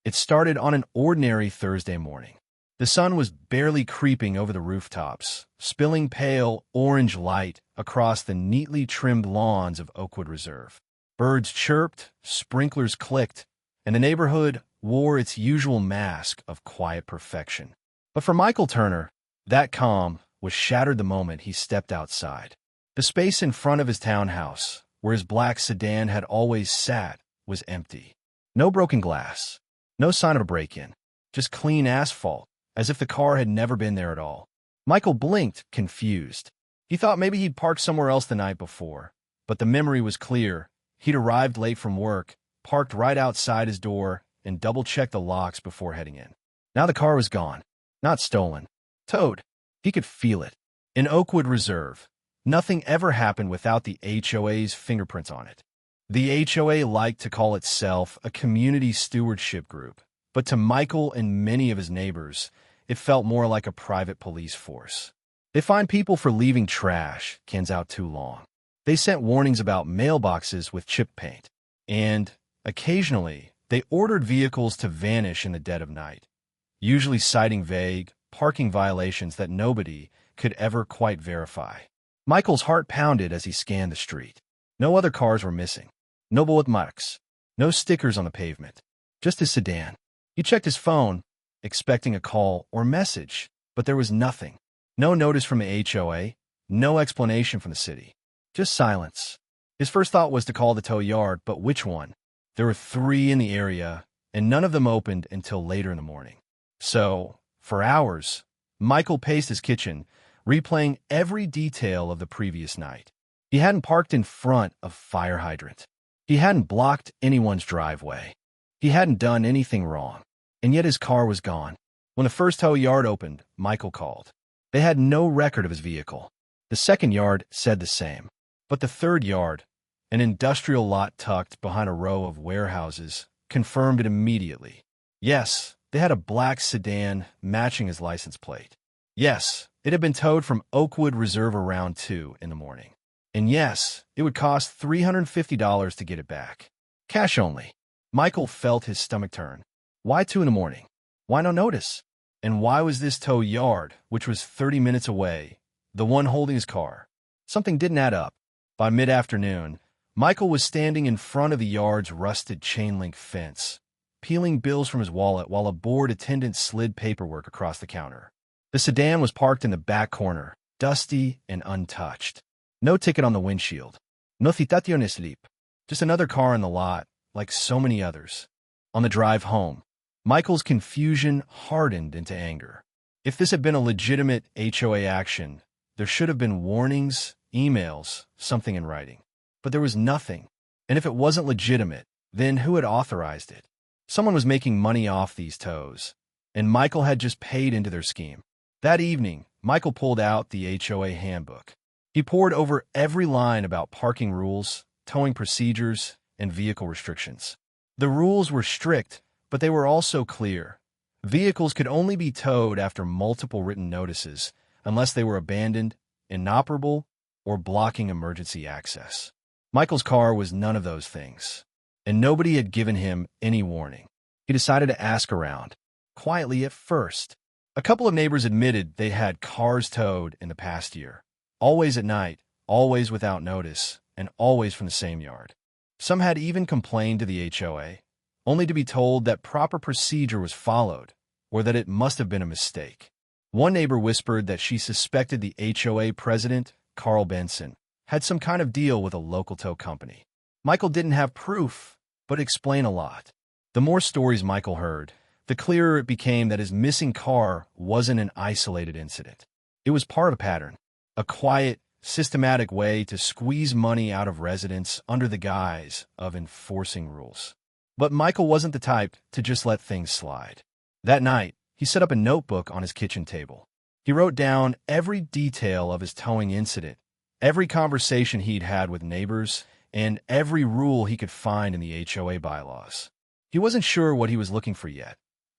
It started on an ordinary Thursday morning. The sun was barely creeping over the rooftops, spilling pale orange light across the neatly trimmed lawns of Oakwood Reserve. Birds chirped, sprinklers clicked, and the neighborhood wore its usual mask of quiet perfection. But for Michael Turner, that calm was shattered the moment he stepped outside. The space in front of his townhouse, where his black sedan had always sat, was empty. No broken glass, no sign of a break-in, just clean asphalt, as if the car had never been there at all. Michael blinked, confused. He thought maybe he'd parked somewhere else the night before, but the memory was clear. He'd arrived late from work, parked right outside his door, and double-checked the locks before heading in. Now the car was gone. Not stolen. Towed. He could feel it. In Oakwood Reserve, nothing ever happened without the HOA's fingerprints on it. The HOA liked to call itself a community stewardship group, but to Michael and many of his neighbors, it felt more like a private police force. They fined people for leaving trash cans out too long. They sent warnings about mailboxes with chip paint. And, occasionally, they ordered vehicles to vanish in the dead of night, usually citing vague, parking violations that nobody could ever quite verify. Michael's heart pounded as he scanned the street. No other cars were missing. No bullet marks. No stickers on the pavement. Just his sedan. He checked his phone, expecting a call or message, but there was nothing. No notice from the HOA, no explanation from the city. Just silence. His first thought was to call the tow yard, but which one? There were 3 in the area, and none of them opened until later in the morning. So, for hours, Michael paced his kitchen, replaying every detail of the previous night. He hadn't parked in front of fire hydrant. He hadn't blocked anyone's driveway. He hadn't done anything wrong, and yet his car was gone. When the first tow yard opened, Michael called. They had no record of his vehicle. The second yard said the same. But the third yard, an industrial lot tucked behind a row of warehouses, confirmed it immediately. Yes, they had a black sedan matching his license plate. Yes, it had been towed from Oakwood Reserve around 2 in the morning. And yes, it would cost $350 to get it back. Cash only. Michael felt his stomach turn. Why 2 in the morning? Why no notice? And why was this tow yard, which was 30 minutes away, the one holding his car? Something didn't add up. By mid-afternoon, Michael was standing in front of the yard's rusted chain-link fence, peeling bills from his wallet while a bored attendant slid paperwork across the counter. The sedan was parked in the back corner, dusty and untouched. No ticket on the windshield. No citación slip. Just another car in the lot, like so many others. On the drive home, Michael's confusion hardened into anger. If this had been a legitimate HOA action, there should have been warnings, emails, something in writing. But there was nothing. And if it wasn't legitimate, then who had authorized it? Someone was making money off these tows, and Michael had just paid into their scheme. That evening, Michael pulled out the HOA handbook. He pored over every line about parking rules, towing procedures, and vehicle restrictions. The rules were strict, but they were also clear. Vehicles could only be towed after multiple written notices, unless they were abandoned, inoperable, or blocking emergency access. Michael's car was none of those things, and nobody had given him any warning. He decided to ask around, quietly at first. A couple of neighbors admitted they had cars towed in the past year. Always at night, always without notice, and always from the same yard. Some had even complained to the HOA, only to be told that proper procedure was followed, or that it must have been a mistake. One neighbor whispered that she suspected the HOA president, Carl Benson, had some kind of deal with a local tow company. Michael didn't have proof, but explained a lot. The more stories Michael heard, the clearer it became that his missing car wasn't an isolated incident. It was part of a pattern, a quiet, systematic way to squeeze money out of residents under the guise of enforcing rules. But Michael wasn't the type to just let things slide. That night, he set up a notebook on his kitchen table. He wrote down every detail of his towing incident, every conversation he'd had with neighbors, and every rule he could find in the HOA bylaws. He wasn't sure what he was looking for yet,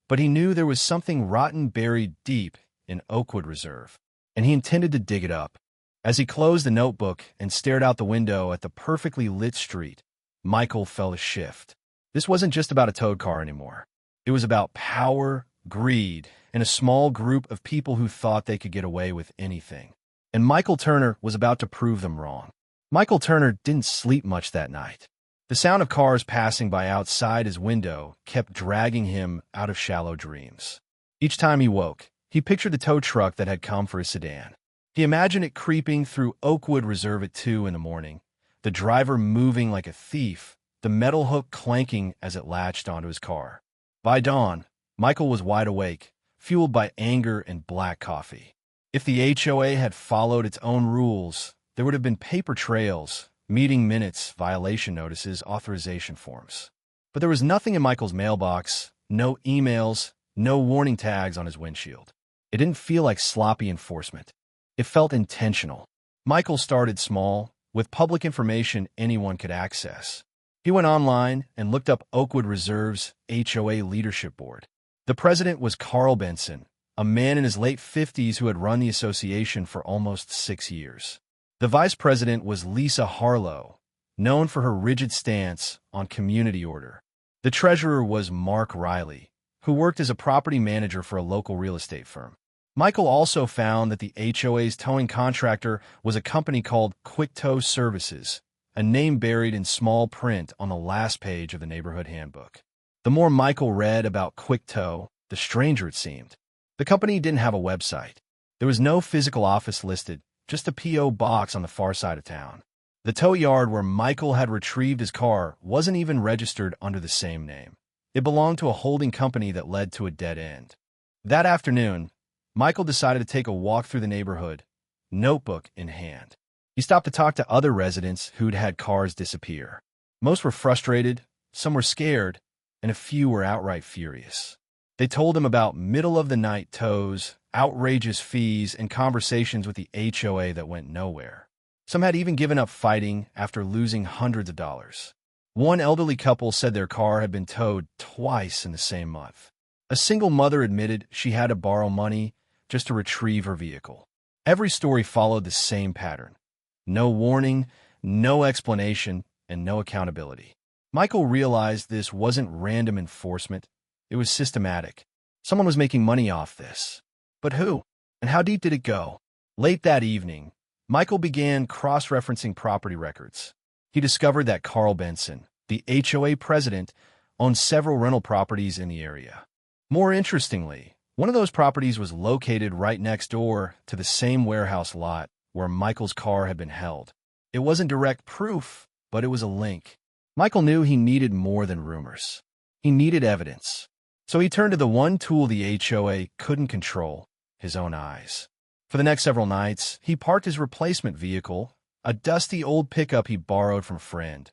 but he knew there was something rotten buried deep in Oakwood Reserve, and he intended to dig it up. As he closed the notebook and stared out the window at the perfectly lit street, Michael felt a shift. This wasn't just about a towed car anymore. It was about power, greed, and a small group of people who thought they could get away with anything. And Michael Turner was about to prove them wrong. Michael Turner didn't sleep much that night. The sound of cars passing by outside his window kept dragging him out of shallow dreams. Each time he woke, he pictured the tow truck that had come for his sedan. He imagined it creeping through Oakwood Reserve at 2 in the morning, the driver moving like a thief, the metal hook clanking as it latched onto his car. By dawn, Michael was wide awake, fueled by anger and black coffee. If the HOA had followed its own rules, there would have been paper trails, meeting minutes, violation notices, authorization forms. But there was nothing in Michael's mailbox, no emails, no warning tags on his windshield. It didn't feel like sloppy enforcement. It felt intentional. Michael started small, with public information anyone could access. He went online and looked up Oakwood Reserve's HOA leadership board. The president was Carl Benson, a man in his late 50s who had run the association for almost 6 years. The vice president was Lisa Harlow, known for her rigid stance on community order. The treasurer was Mark Riley, who worked as a property manager for a local real estate firm. Michael also found that the HOA's towing contractor was a company called Quick Tow Services, a name buried in small print on the last page of the neighborhood handbook. The more Michael read about Quick Tow, the stranger it seemed. The company didn't have a website. There was no physical office listed, just a P.O. box on the far side of town. The tow yard where Michael had retrieved his car wasn't even registered under the same name. It belonged to a holding company that led to a dead end. That afternoon, Michael decided to take a walk through the neighborhood, notebook in hand. He stopped to talk to other residents who'd had cars disappear. Most were frustrated, some were scared, and a few were outright furious. They told him about middle-of-the-night tows, outrageous fees, and conversations with the HOA that went nowhere. Some had even given up fighting after losing hundreds of dollars. One elderly couple said their car had been towed twice in the same month. A single mother admitted she had to borrow money just to retrieve her vehicle. Every story followed the same pattern. No warning, no explanation, and no accountability. Michael realized this wasn't random enforcement. It was systematic. Someone was making money off this. But who? And how deep did it go? Late that evening, Michael began cross-referencing property records. He discovered that Carl Benson, the HOA president, owned several rental properties in the area. More interestingly, one of those properties was located right next door to the same warehouse lot where Michael's car had been held. It wasn't direct proof, but it was a link. Michael knew he needed more than rumors. He needed evidence. So he turned to the one tool the HOA couldn't control, his own eyes. For the next several nights, he parked his replacement vehicle, a dusty old pickup he borrowed from a friend,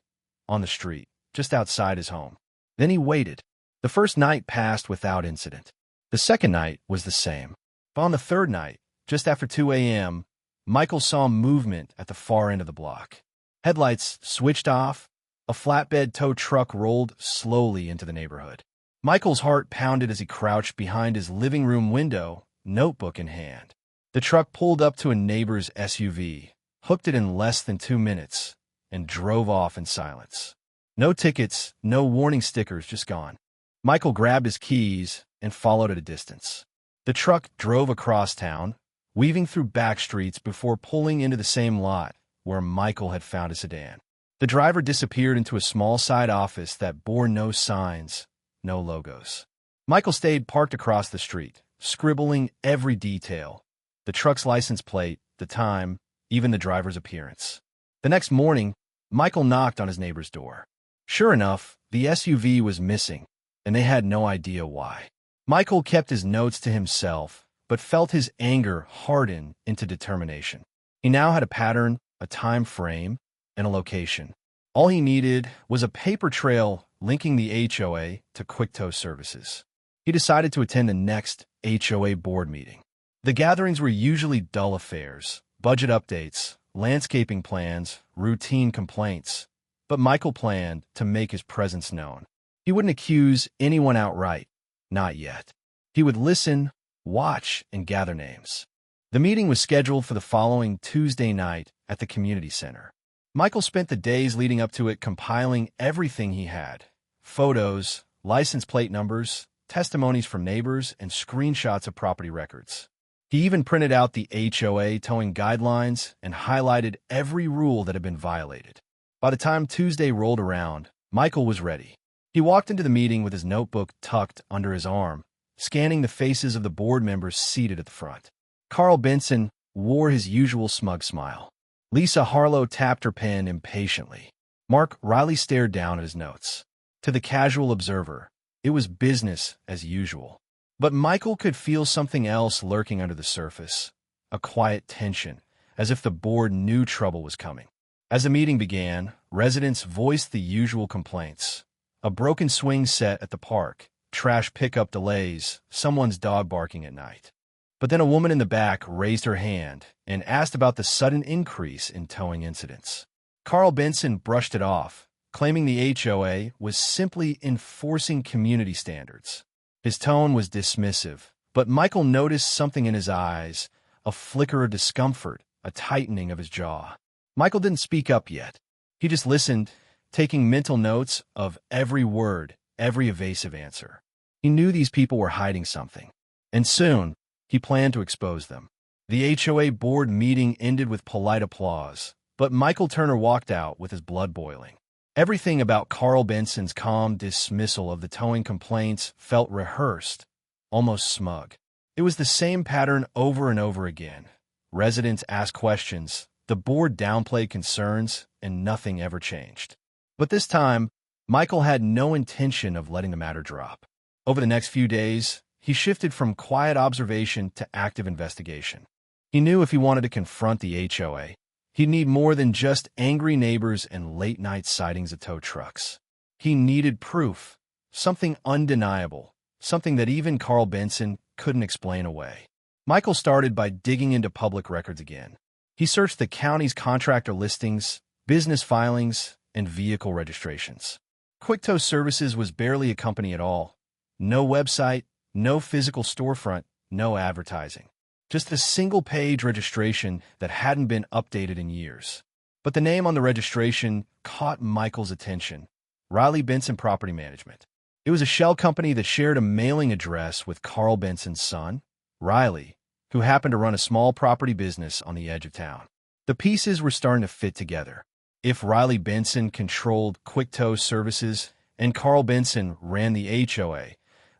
on the street, just outside his home. Then he waited. The first night passed without incident. The second night was the same. But on the third night, just after 2 a.m., Michael saw movement at the far end of the block. Headlights switched off. A flatbed tow truck rolled slowly into the neighborhood. Michael's heart pounded as he crouched behind his living room window, notebook in hand. The truck pulled up to a neighbor's SUV, hooked it in less than 2 minutes, and drove off in silence. No tickets, no warning stickers, just gone. Michael grabbed his keys and followed at a distance. The truck drove across town, weaving through back streets before pulling into the same lot where Michael had found a sedan. The driver disappeared into a small side office that bore no signs, no logos. Michael stayed parked across the street, scribbling every detail: the truck's license plate, the time, even the driver's appearance. The next morning, Michael knocked on his neighbor's door. Sure enough, the SUV was missing, and they had no idea why. Michael kept his notes to himself, but felt his anger harden into determination. He now had a pattern, a time frame, and a location. All he needed was a paper trail linking the HOA to Quick Tow Services. He decided to attend the next HOA board meeting. The gatherings were usually dull affairs, budget updates, landscaping plans, routine complaints, but Michael planned to make his presence known. He wouldn't accuse anyone outright, not yet. He would listen, watch, and gather names. The meeting was scheduled for the following Tuesday night at the community center. Michael spent the days leading up to it compiling everything he had: photos, license plate numbers, testimonies from neighbors, and screenshots of property records. He even printed out the HOA towing guidelines and highlighted every rule that had been violated. By the time Tuesday rolled around, Michael was ready. He walked into the meeting with his notebook tucked under his arm, scanning the faces of the board members seated at the front. Carl Benson wore his usual smug smile. Lisa Harlow tapped her pen impatiently. Mark Riley stared down at his notes. To the casual observer, it was business as usual. But Michael could feel something else lurking under the surface, a quiet tension, as if the board knew trouble was coming. As the meeting began, residents voiced the usual complaints. A broken swing set at the park, trash pickup delays, someone's dog barking at night. But then a woman in the back raised her hand and asked about the sudden increase in towing incidents. Carl Benson brushed it off, claiming the HOA was simply enforcing community standards. His tone was dismissive, but Michael noticed something in his eyes, a flicker of discomfort, a tightening of his jaw. Michael didn't speak up yet. He just listened, taking mental notes of every word, every evasive answer. He knew these people were hiding something, and soon he planned to expose them. The HOA board meeting ended with polite applause, but Michael Turner walked out with his blood boiling. Everything about Carl Benson's calm dismissal of the towing complaints felt rehearsed, almost smug. It was the same pattern over and over again. Residents asked questions, the board downplayed concerns, and nothing ever changed. But this time, Michael had no intention of letting the matter drop. Over the next few days, he shifted from quiet observation to active investigation. He knew if he wanted to confront the HOA, he'd need more than just angry neighbors and late-night sightings of tow trucks. He needed proof, something undeniable, something that even Carl Benson couldn't explain away. Michael started by digging into public records again. He searched the county's contractor listings, business filings, and vehicle registrations. Quick Tow Services was barely a company at all. No website, no physical storefront, no advertising. Just a single-page registration that hadn't been updated in years. But the name on the registration caught Michael's attention. Riley Benson Property Management. It was a shell company that shared a mailing address with Carl Benson's son, Riley, who happened to run a small property business on the edge of town. The pieces were starting to fit together. If Riley Benson controlled Quick Tow Services and Carl Benson ran the HOA,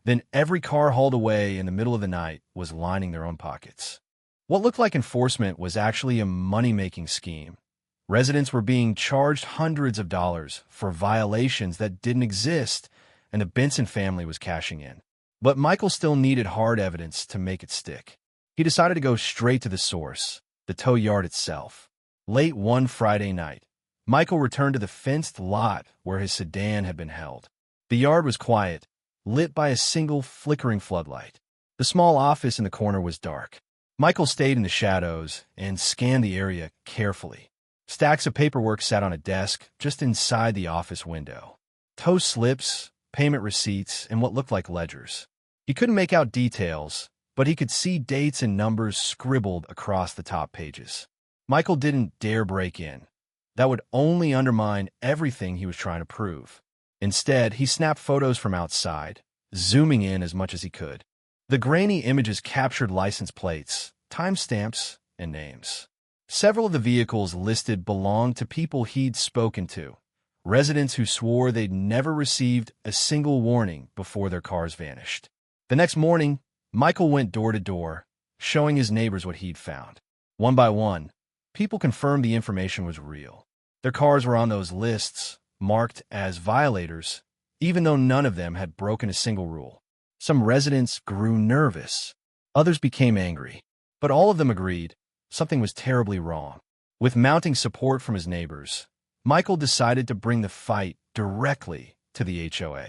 then every car hauled away in the middle of the night was lining their own pockets. What looked like enforcement was actually a money-making scheme. Residents were being charged hundreds of dollars for violations that didn't exist, and the Benson family was cashing in. But Michael still needed hard evidence to make it stick. He decided to go straight to the source, the tow yard itself. Late one Friday night, Michael returned to the fenced lot where his sedan had been held. The yard was quiet, lit by a single flickering floodlight. The small office in the corner was dark. Michael stayed in the shadows and scanned the area carefully. Stacks of paperwork sat on a desk just inside the office window. Tow slips, payment receipts, and what looked like ledgers. He couldn't make out details, but he could see dates and numbers scribbled across the top pages. Michael didn't dare break in. That would only undermine everything he was trying to prove. Instead, he snapped photos from outside, zooming in as much as he could. The grainy images captured license plates, timestamps, and names. Several of the vehicles listed belonged to people he'd spoken to, residents who swore they'd never received a single warning before their cars vanished. The next morning, Michael went door to door, showing his neighbors what he'd found. One by one, people confirmed the information was real. Their cars were on those lists, marked as violators, even though none of them had broken a single rule. Some residents grew nervous. Others became angry. But all of them agreed something was terribly wrong. With mounting support from his neighbors, Michael decided to bring the fight directly to the HOA.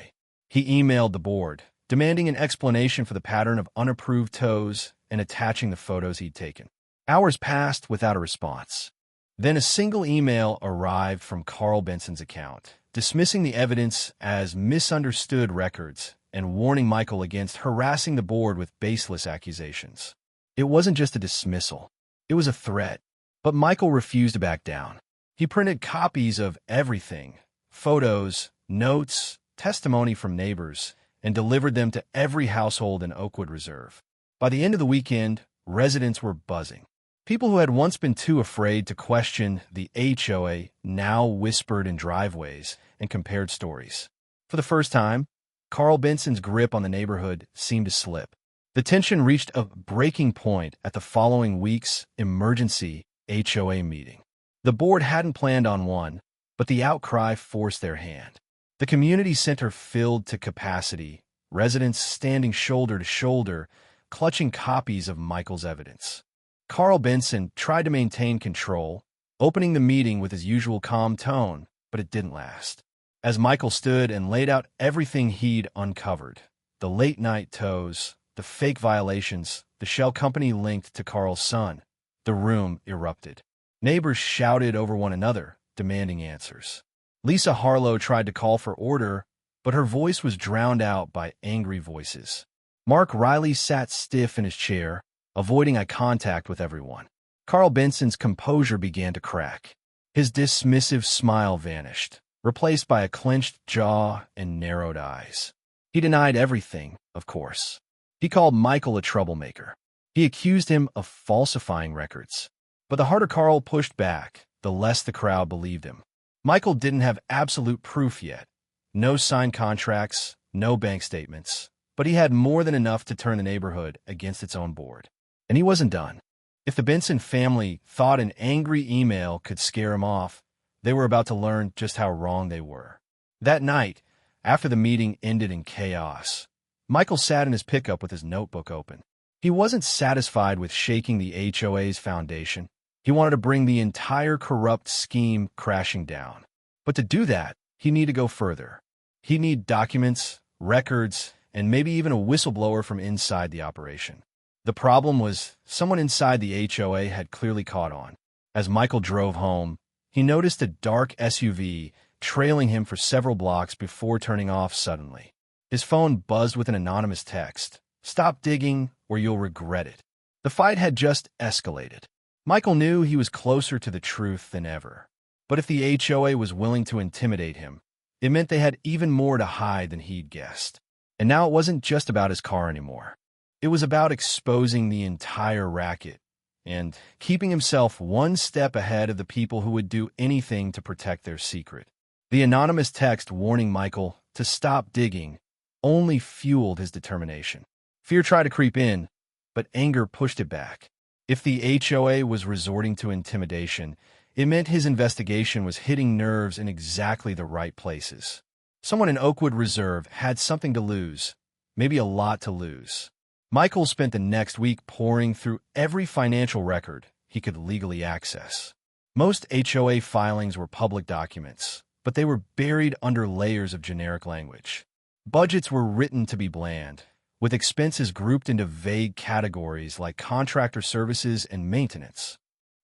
He emailed the board, demanding an explanation for the pattern of unapproved tows and attaching the photos he'd taken. Hours passed without a response. Then a single email arrived from Carl Benson's account, dismissing the evidence as misunderstood records and warning Michael against harassing the board with baseless accusations. It wasn't just a dismissal. It was a threat. But Michael refused to back down. He printed copies of everything, photos, notes, testimony from neighbors, and delivered them to every household in Oakwood Reserve. By the end of the weekend, residents were buzzing. People who had once been too afraid to question the HOA now whispered in driveways and compared stories. For the first time, Carl Benson's grip on the neighborhood seemed to slip. The tension reached a breaking point at the following week's emergency HOA meeting. The board hadn't planned on one, but the outcry forced their hand. The community center filled to capacity, residents standing shoulder to shoulder, clutching copies of Michael's evidence. Carl Benson tried to maintain control, opening the meeting with his usual calm tone, but it didn't last. As Michael stood and laid out everything he'd uncovered, the late-night tows, the fake violations, the shell company linked to Carl's son, the room erupted. Neighbors shouted over one another, demanding answers. Lisa Harlow tried to call for order, but her voice was drowned out by angry voices. Mark Riley sat stiff in his chair, avoiding eye contact with everyone. Carl Benson's composure began to crack. His dismissive smile vanished, replaced by a clenched jaw and narrowed eyes. He denied everything, of course. He called Michael a troublemaker. He accused him of falsifying records. But the harder Carl pushed back, the less the crowd believed him. Michael didn't have absolute proof yet. No signed contracts, no bank statements. But he had more than enough to turn the neighborhood against its own board. And he wasn't done. If the Benson family thought an angry email could scare him off, they were about to learn just how wrong they were. That night, after the meeting ended in chaos, Michael sat in his pickup with his notebook open. He wasn't satisfied with shaking the HOA's foundation. He wanted to bring the entire corrupt scheme crashing down. But to do that, he needed to go further. He'd need documents, records, and maybe even a whistleblower from inside the operation. The problem was someone inside the HOA had clearly caught on. As Michael drove home, he noticed a dark SUV trailing him for several blocks before turning off suddenly. His phone buzzed with an anonymous text. "Stop digging or you'll regret it." The fight had just escalated. Michael knew he was closer to the truth than ever. But if the HOA was willing to intimidate him, it meant they had even more to hide than he'd guessed. And now it wasn't just about his car anymore. It was about exposing the entire racket and keeping himself one step ahead of the people who would do anything to protect their secret. The anonymous text warning Michael to stop digging only fueled his determination. Fear tried to creep in, but anger pushed it back. If the HOA was resorting to intimidation, it meant his investigation was hitting nerves in exactly the right places. Someone in Oakwood Reserve had something to lose, maybe a lot to lose. Michael spent the next week poring through every financial record he could legally access. Most HOA filings were public documents, but they were buried under layers of generic language. Budgets were written to be bland, with expenses grouped into vague categories like contractor services and maintenance.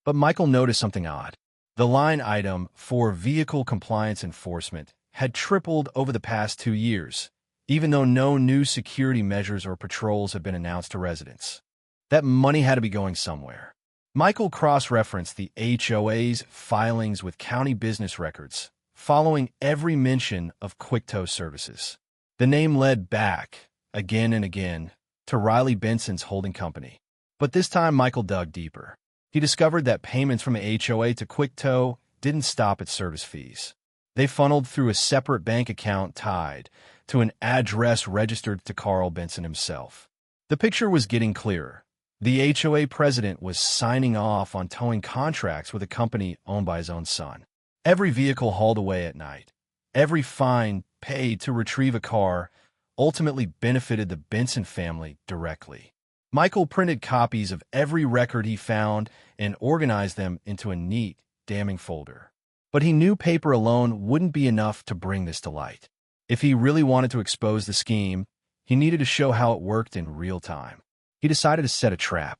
But Michael noticed something odd. The line item for vehicle compliance enforcement had tripled over the past 2 years, even though no new security measures or patrols had been announced to residents. That money had to be going somewhere. Michael cross-referenced the HOA's filings with county business records, following every mention of quick-tow services. The name led back, again and again, to Riley Benson's holding company. But this time Michael dug deeper. He discovered that payments from the HOA to quick-tow didn't stop at service fees. They funneled through a separate bank account tied to an address registered to Carl Benson himself. The picture was getting clearer. The HOA president was signing off on towing contracts with a company owned by his own son. Every vehicle hauled away at night, every fine paid to retrieve a car, ultimately benefited the Benson family directly. Michael printed copies of every record he found and organized them into a neat, damning folder. But he knew paper alone wouldn't be enough to bring this to light. If he really wanted to expose the scheme, he needed to show how it worked in real time. He decided to set a trap.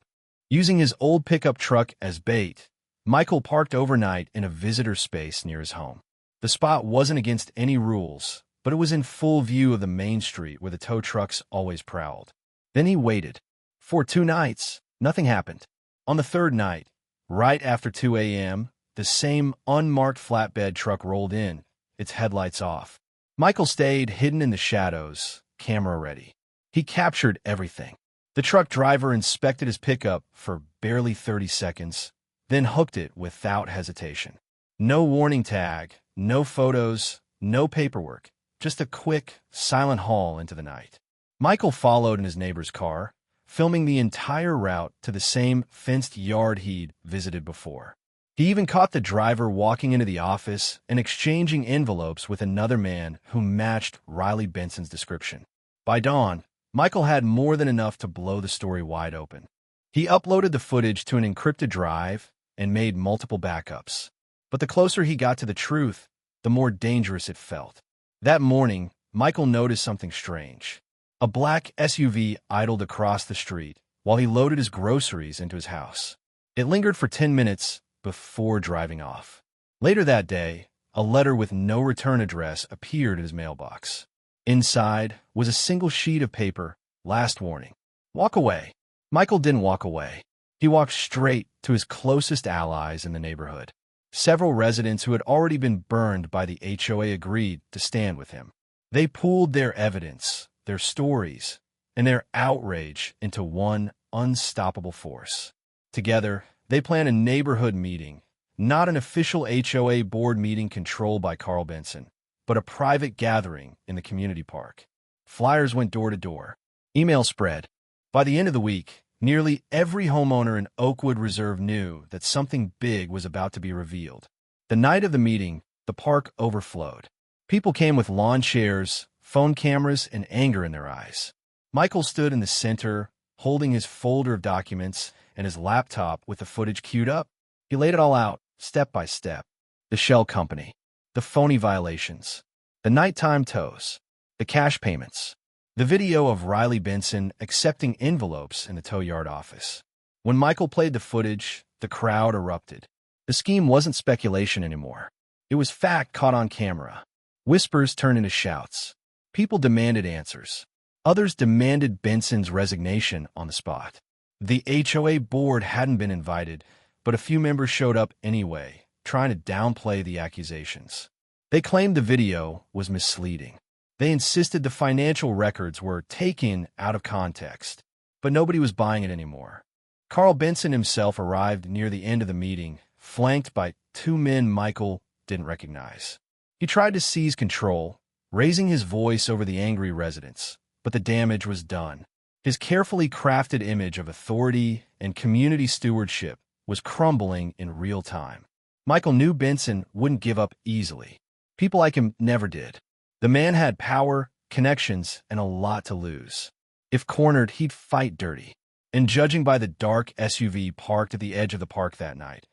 Using his old pickup truck as bait, Michael parked overnight in a visitor space near his home. The spot wasn't against any rules, but it was in full view of the main street where the tow trucks always prowled. Then he waited. For 2 nights, nothing happened. On the 3rd night, right after 2 a.m., the same unmarked flatbed truck rolled in, its headlights off. Michael stayed hidden in the shadows, camera ready. He captured everything. The truck driver inspected his pickup for barely 30 seconds, then hooked it without hesitation. No warning tag, no photos, no paperwork, just a quick, silent haul into the night. Michael followed in his neighbor's car, filming the entire route to the same fenced yard he'd visited before. He even caught the driver walking into the office and exchanging envelopes with another man who matched Riley Benson's description. By dawn, Michael had more than enough to blow the story wide open. He uploaded the footage to an encrypted drive and made multiple backups. But the closer he got to the truth, the more dangerous it felt. That morning, Michael noticed something strange. A black SUV idled across the street while he loaded his groceries into his house. It lingered for 10 minutes before driving off. Later that day, a letter with no return address appeared in his mailbox. Inside was a single sheet of paper, last warning. Walk away. Michael didn't walk away. He walked straight to his closest allies in the neighborhood. Several residents who had already been burned by the HOA agreed to stand with him. They pooled their evidence, their stories, and their outrage into one unstoppable force. Together, they planned a neighborhood meeting, not an official HOA board meeting controlled by Carl Benson, but a private gathering in the community park. Flyers went door to door. Email spread. By the end of the week, nearly every homeowner in Oakwood Reserve knew that something big was about to be revealed. The night of the meeting, the park overflowed. People came with lawn chairs, phone cameras, and anger in their eyes. Michael stood in the center, holding his folder of documents and his laptop with the footage queued up. He laid it all out, step by step. The shell company, the phony violations, the nighttime tows, the cash payments, the video of Riley Benson accepting envelopes in the tow yard office. When Michael played the footage, the crowd erupted. The scheme wasn't speculation anymore. It was fact caught on camera. Whispers turned into shouts. People demanded answers. Others demanded Benson's resignation on the spot. The HOA board hadn't been invited, but a few members showed up anyway, trying to downplay the accusations. They claimed the video was misleading. They insisted the financial records were taken out of context, but nobody was buying it anymore. Carl Benson himself arrived near the end of the meeting, flanked by two men Michael didn't recognize. He tried to seize control, raising his voice over the angry residents, but the damage was done. His carefully crafted image of authority and community stewardship was crumbling in real time. Michael knew Benson wouldn't give up easily. People like him never did. The man had power, connections, and a lot to lose. If cornered, he'd fight dirty. And judging by the dark SUV parked at the edge of the park that night,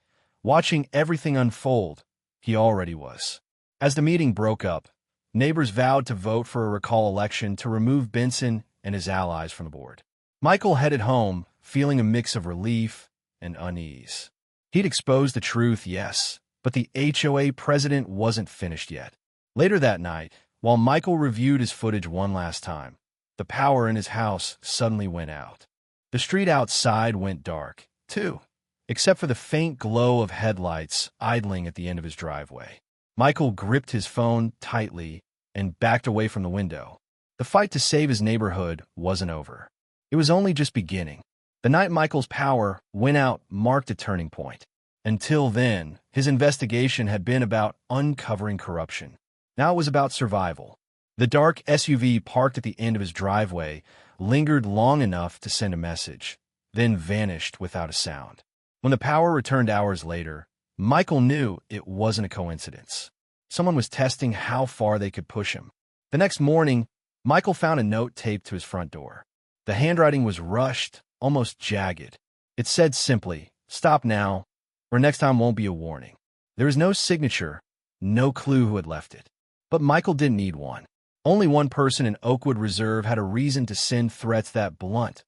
watching everything unfold, he already was. As the meeting broke up, neighbors vowed to vote for a recall election to remove Benson and his allies from the board. Michael headed home, feeling a mix of relief and unease. He'd exposed the truth, yes, but the HOA president wasn't finished yet. Later that night, while Michael reviewed his footage one last time, the power in his house suddenly went out. The street outside went dark, too, except for the faint glow of headlights idling at the end of his driveway. Michael gripped his phone tightly and backed away from the window. The fight to save his neighborhood wasn't over. It was only just beginning. The night Michael's power went out marked a turning point. Until then, his investigation had been about uncovering corruption. Now it was about survival. The dark SUV parked at the end of his driveway lingered long enough to send a message, then vanished without a sound. When the power returned hours later, Michael knew it wasn't a coincidence. Someone was testing how far they could push him. The next morning, Michael found a note taped to his front door. The handwriting was rushed, almost jagged. It said simply, "Stop now, or next time won't be a warning." There was no signature, no clue who had left it. But Michael didn't need one. Only one person in Oakwood Reserve had a reason to send threats that blunt: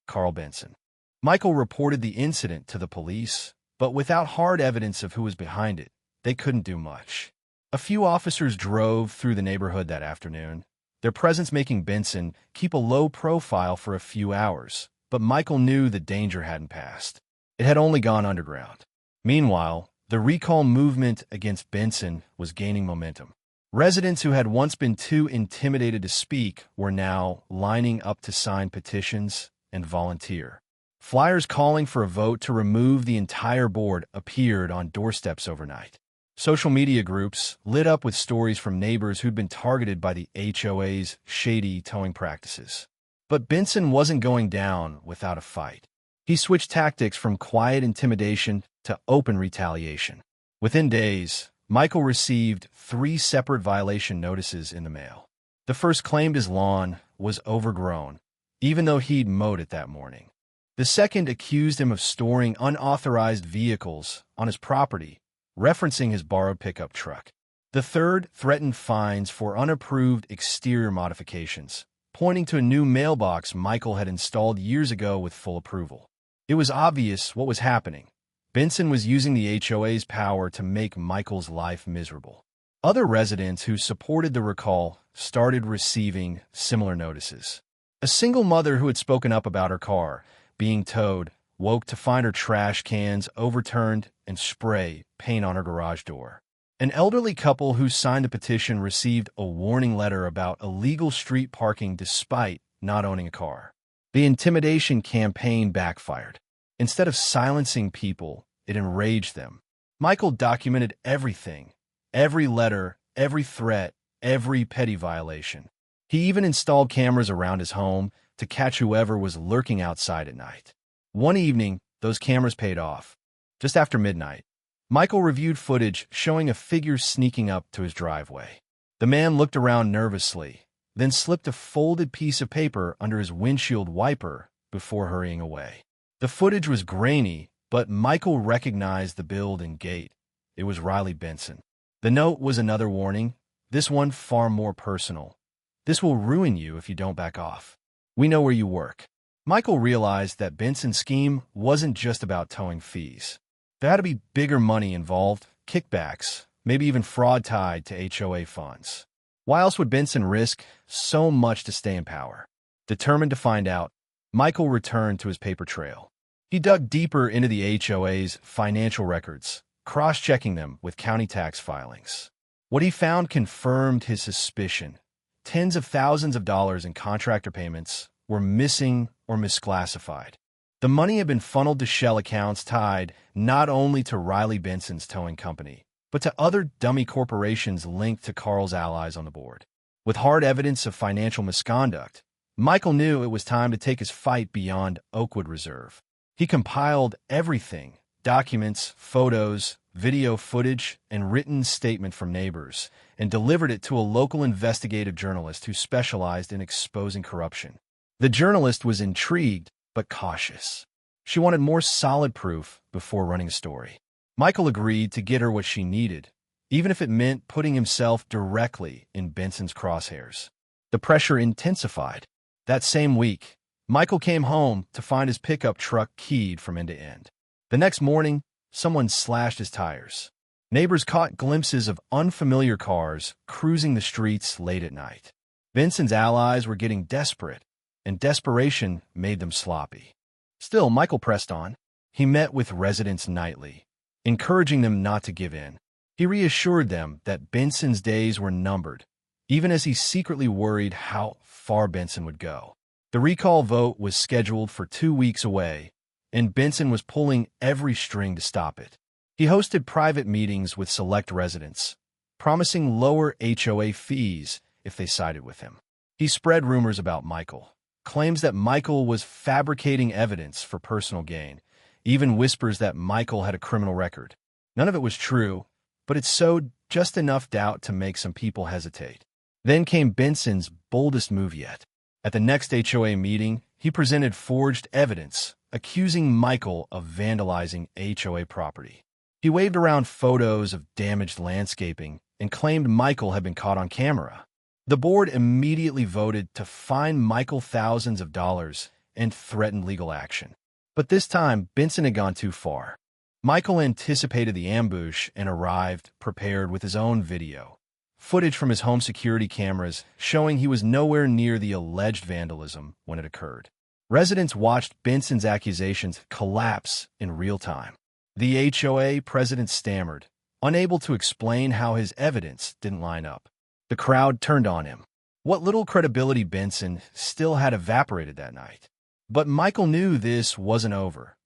Carl Benson. Michael reported the incident to the police, but without hard evidence of who was behind it, they couldn't do much. A few officers drove through the neighborhood that afternoon, their presence making Benson keep a low profile for a few hours, but Michael knew the danger hadn't passed. It had only gone underground. Meanwhile, the recall movement against Benson was gaining momentum. Residents who had once been too intimidated to speak were now lining up to sign petitions and volunteer. Flyers calling for a vote to remove the entire board appeared on doorsteps overnight. Social media groups lit up with stories from neighbors who'd been targeted by the HOA's shady towing practices. But Benson wasn't going down without a fight. He switched tactics from quiet intimidation to open retaliation. Within days, Michael received 3 separate violation notices in the mail. The first claimed his lawn was overgrown, even though he'd mowed it that morning. The second accused him of storing unauthorized vehicles on his property, referencing his borrowed pickup truck. The third threatened fines for unapproved exterior modifications, pointing to a new mailbox Michael had installed years ago with full approval. It was obvious what was happening. Benson was using the HOA's power to make Michael's life miserable. Other residents who supported the recall started receiving similar notices. A single mother who had spoken up about her car being towed woke to find her trash cans overturned and spray paint on her garage door. An elderly couple who signed a petition received a warning letter about illegal street parking despite not owning a car. The intimidation campaign backfired. Instead of silencing people, it enraged them. Michael documented everything, every letter, every threat, every petty violation. He even installed cameras around his home to catch whoever was lurking outside at night. One evening, those cameras paid off. Just after midnight, Michael reviewed footage showing a figure sneaking up to his driveway. The man looked around nervously, then slipped a folded piece of paper under his windshield wiper before hurrying away. The footage was grainy, but Michael recognized the build and gait. It was Riley Benson. The note was another warning, this one far more personal. This will ruin you if you don't back off. We know where you work. Michael realized that Benson's scheme wasn't just about towing fees. There had to be bigger money involved, kickbacks, maybe even fraud tied to HOA funds. Why else would Benson risk so much to stay in power? Determined to find out, Michael returned to his paper trail. He dug deeper into the HOA's financial records, cross-checking them with county tax filings. What he found confirmed his suspicion. Tens of thousands of dollars in contractor payments were missing or misclassified. The money had been funneled to shell accounts tied not only to Riley Benson's towing company, but to other dummy corporations linked to Carl's allies on the board. With hard evidence of financial misconduct, Michael knew it was time to take his fight beyond Oakwood Reserve. He compiled everything: documents, photos, video footage, and written statement from neighbors, and delivered it to a local investigative journalist who specialized in exposing corruption. The journalist was intrigued, but cautious. She wanted more solid proof before running a story. Michael agreed to get her what she needed, even if it meant putting himself directly in Benson's crosshairs. The pressure intensified. That same week, Michael came home to find his pickup truck keyed from end to end. The next morning, someone slashed his tires. Neighbors caught glimpses of unfamiliar cars cruising the streets late at night. Benson's allies were getting desperate, and desperation made them sloppy. Still, Michael pressed on. He met with residents nightly, encouraging them not to give in. He reassured them that Benson's days were numbered, even as he secretly worried how far Benson would go. The recall vote was scheduled for 2 weeks away, and Benson was pulling every string to stop it. He hosted private meetings with select residents, promising lower HOA fees if they sided with him. He spread rumors about Michael, claims that Michael was fabricating evidence for personal gain, even whispers that Michael had a criminal record. None of it was true, but it sowed just enough doubt to make some people hesitate. Then came Benson's boldest move yet. At the next HOA meeting, he presented forged evidence, accusing Michael of vandalizing HOA property. He waved around photos of damaged landscaping and claimed Michael had been caught on camera. The board immediately voted to fine Michael thousands of dollars and threatened legal action. But this time, Benson had gone too far. Michael anticipated the ambush and arrived prepared with his own video. Footage from his home security cameras showing he was nowhere near the alleged vandalism when it occurred. Residents watched Benson's accusations collapse in real time. The HOA president stammered, unable to explain how his evidence didn't line up. The crowd turned on him. What little credibility Benson still had evaporated that night. But Michael knew this wasn't over.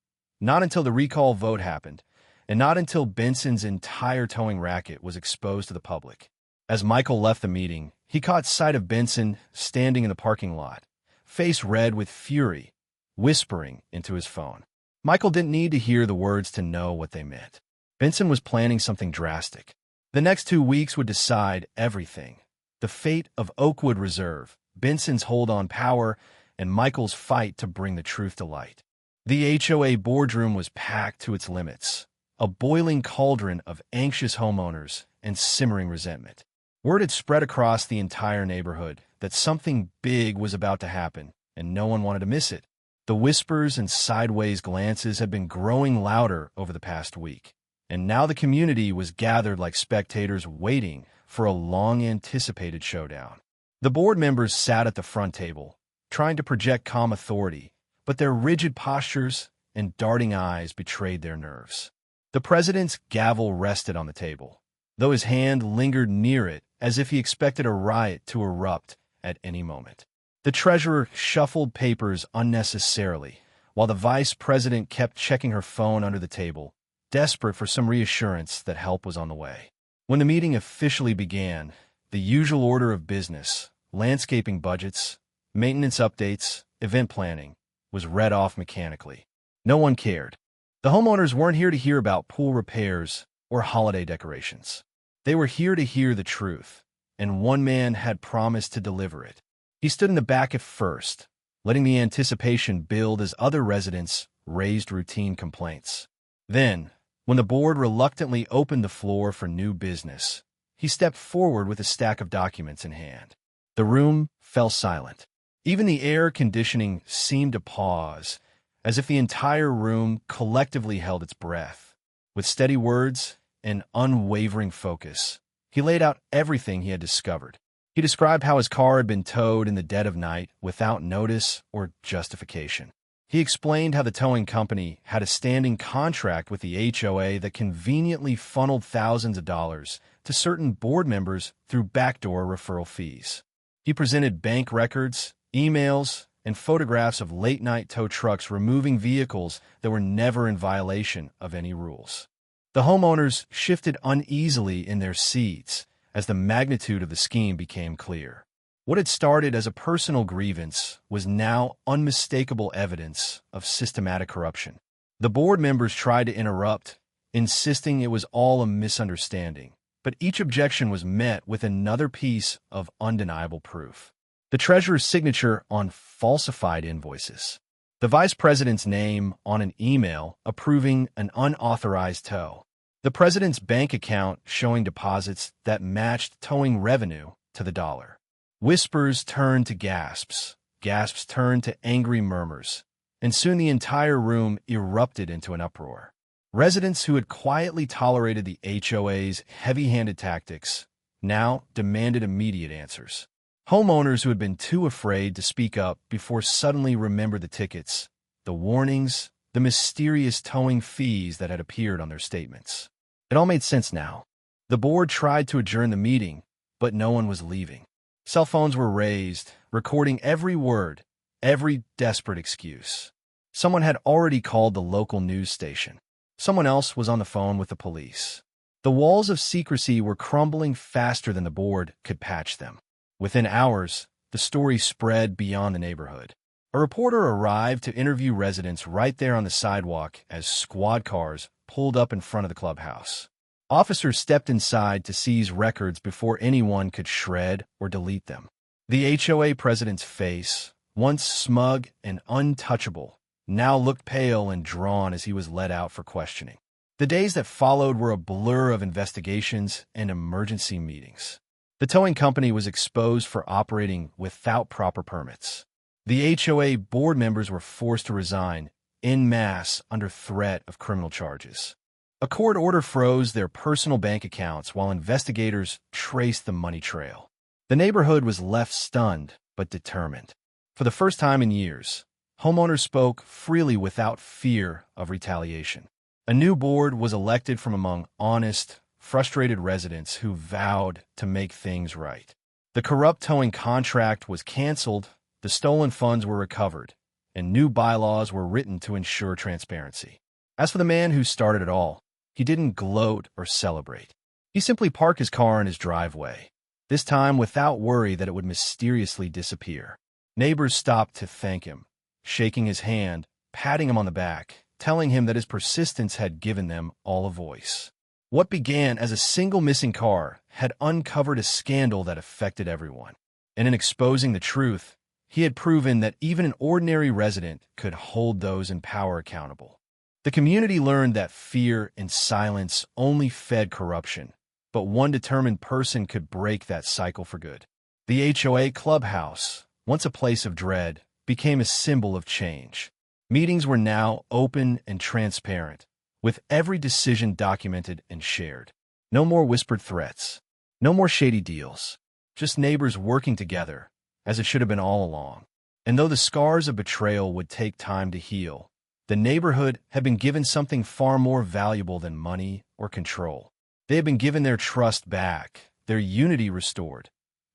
Not until the recall vote happened, and not until Benson's entire towing racket was exposed to the public. As Michael left the meeting, he caught sight of Benson standing in the parking lot, face red with fury, whispering into his phone. Michael didn't need to hear the words to know what they meant. Benson was planning something drastic. The next 2 weeks would decide everything. The fate of Oakwood Reserve, Benson's hold on power, and Michael's fight to bring the truth to light. The HOA boardroom was packed to its limits, a boiling cauldron of anxious homeowners and simmering resentment. Word had spread across the entire neighborhood that something big was about to happen, and no one wanted to miss it. The whispers and sideways glances had been growing louder over the past week, and now the community was gathered like spectators waiting for a long-anticipated showdown. The board members sat at the front table, trying to project calm authority, but their rigid postures and darting eyes betrayed their nerves. The president's gavel rested on the table, though his hand lingered near it as if he expected a riot to erupt at any moment. The treasurer shuffled papers unnecessarily, while the vice president kept checking her phone under the table, desperate for some reassurance that help was on the way. When the meeting officially began, the usual order of business, landscaping budgets, maintenance updates, event planning, was read off mechanically. No one cared. The homeowners weren't here to hear about pool repairs or holiday decorations. They were here to hear the truth, and one man had promised to deliver it. He stood in the back at first, letting the anticipation build as other residents raised routine complaints. Then, when the board reluctantly opened the floor for new business, he stepped forward with a stack of documents in hand. The room fell silent. Even the air conditioning seemed to pause, as if the entire room collectively held its breath. With steady words and unwavering focus, he laid out everything he had discovered. He described how his car had been towed in the dead of night without notice or justification. He explained how the towing company had a standing contract with the HOA that conveniently funneled thousands of dollars to certain board members through backdoor referral fees. He presented bank records, emails, and photographs of late-night tow trucks removing vehicles that were never in violation of any rules. The homeowners shifted uneasily in their seats as the magnitude of the scheme became clear. What had started as a personal grievance was now unmistakable evidence of systematic corruption. The board members tried to interrupt, insisting it was all a misunderstanding, but each objection was met with another piece of undeniable proof. The treasurer's signature on falsified invoices. The vice president's name on an email approving an unauthorized tow. The president's bank account showing deposits that matched towing revenue to the dollar. Whispers turned to gasps, gasps turned to angry murmurs, and soon the entire room erupted into an uproar. Residents who had quietly tolerated the HOA's heavy-handed tactics now demanded immediate answers. Homeowners who had been too afraid to speak up before suddenly remembered the tickets, the warnings, the mysterious towing fees that had appeared on their statements. It all made sense now. The board tried to adjourn the meeting, but no one was leaving. Cell phones were raised, recording every word, every desperate excuse. Someone had already called the local news station. Someone else was on the phone with the police. The walls of secrecy were crumbling faster than the board could patch them. Within hours, the story spread beyond the neighborhood. A reporter arrived to interview residents right there on the sidewalk as squad cars pulled up in front of the clubhouse. Officers stepped inside to seize records before anyone could shred or delete them. The HOA president's face, once smug and untouchable, now looked pale and drawn as he was led out for questioning. The days that followed were a blur of investigations and emergency meetings. The towing company was exposed for operating without proper permits. The HOA board members were forced to resign en masse under threat of criminal charges. A court order froze their personal bank accounts while investigators traced the money trail. The neighborhood was left stunned but determined. For the first time in years, homeowners spoke freely without fear of retaliation. A new board was elected from among honest, frustrated residents who vowed to make things right. The corrupt towing contract was canceled, the stolen funds were recovered, and new bylaws were written to ensure transparency. As for the man who started it all, he didn't gloat or celebrate. He simply parked his car in his driveway, this time without worry that it would mysteriously disappear. Neighbors stopped to thank him, shaking his hand, patting him on the back, telling him that his persistence had given them all a voice. What began as a single missing car had uncovered a scandal that affected everyone. And in exposing the truth, he had proven that even an ordinary resident could hold those in power accountable. The community learned that fear and silence only fed corruption, but one determined person could break that cycle for good. The HOA clubhouse, once a place of dread, became a symbol of change. Meetings were now open and transparent, with every decision documented and shared. No more whispered threats, no more shady deals, just neighbors working together, as it should have been all along. And though the scars of betrayal would take time to heal, the neighborhood had been given something far more valuable than money or control. They had been given their trust back, their unity restored,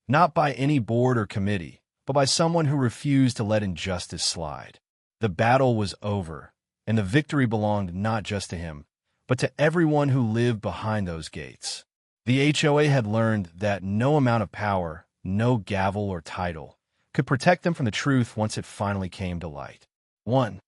not by any board or committee, but by someone who refused to let injustice slide. The battle was over, and the victory belonged not just to him, but to everyone who lived behind those gates. The HOA had learned that no amount of power, no gavel or title, could protect them from the truth once it finally came to light. 1.